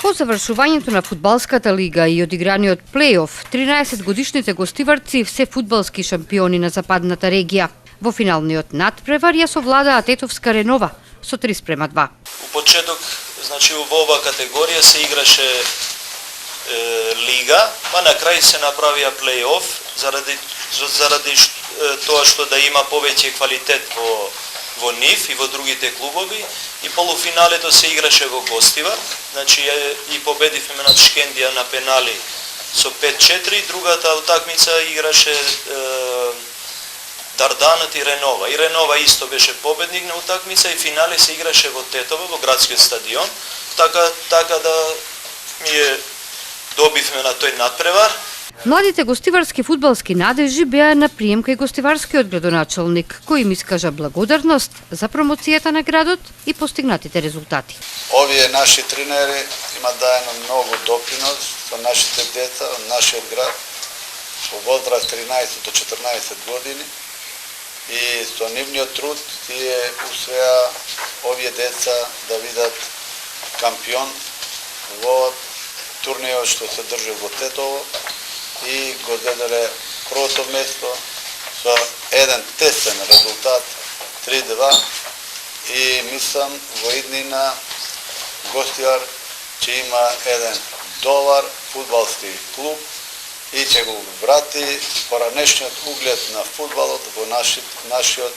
По завршувањето на фудбалската лига и одиграниот плей-оф, 13-годишните гостиварци се фудбалски шампиони на западната регија. Во финалниот надпревар ја совладаа Тетовска Ренова со 3:2. У почеток, значи во ова категорија се играше лига, па на крај се направија плей-оф заради тоа што да има повеќе квалитет во нив и во другите клубови, и полуфиналето се играше во Гостивар, значи и победивме над Шкендија на пенали со 5-4, другата утакмица играше Дарданот и Ренова. И Ренова исто беше победник на утакмица, и финале се играше во Тетово, во градскиот стадион, така да добивме на тој надпревар. Младите гостиварски фудбалски надежи беа на прием кај гостиварскиот градоначалник, кој им искажа благодарност за промоцијата на градот и постигнатите резултати. Овие наши тренери имаат даено многу допринос со нашите деца од нашиот град во возраст 13 до 14 години, и со нивниот труд тие успеа овие деца да видат кампион во турнејот што се држи во Тетово, и го зеделе првото место со еден тесен резултат 3:2, и мислам во иднина Гостивар ќе има еден добар фудбалски клуб и ќе го врати поранешниот углед на фудбалот во нашиот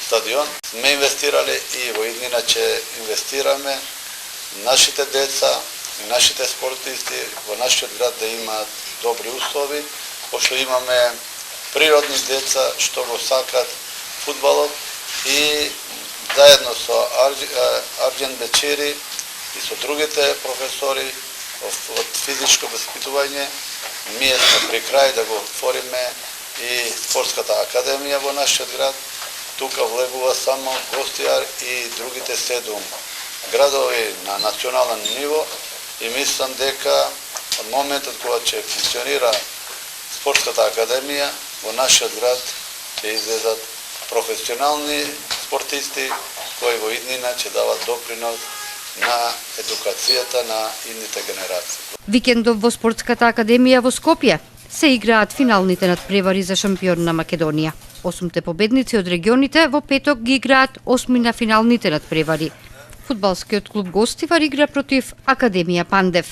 стадион. Сме инвестирале и во иднина ќе инвестираме нашите деца и нашите спортисти во нашиот град да имаат добри услови, пошто имаме природни деца што го сакат фудбалот, и заедно со Арџен Бечери и со другите професори од физичко воспитување, ние сме при крај да го отвориме и спортската академија во нашиот град. Тука влегува само Гостивар и другите 7 градови на национален ниво, и мислам дека од моментот кога ќе функционира спортската академија во нашиот град ќе излезат професионални спортисти кои во иднина ќе дават допринос на едукацијата на идните генерации. Викендов во спортската академија во Скопје се играат финалните надпревари за шампион на Македонија. 8 победници од регионите во петок ги играат 8 на финалните надпревари. Фудбалскиот клуб Гостивар игра против Академија Пандев.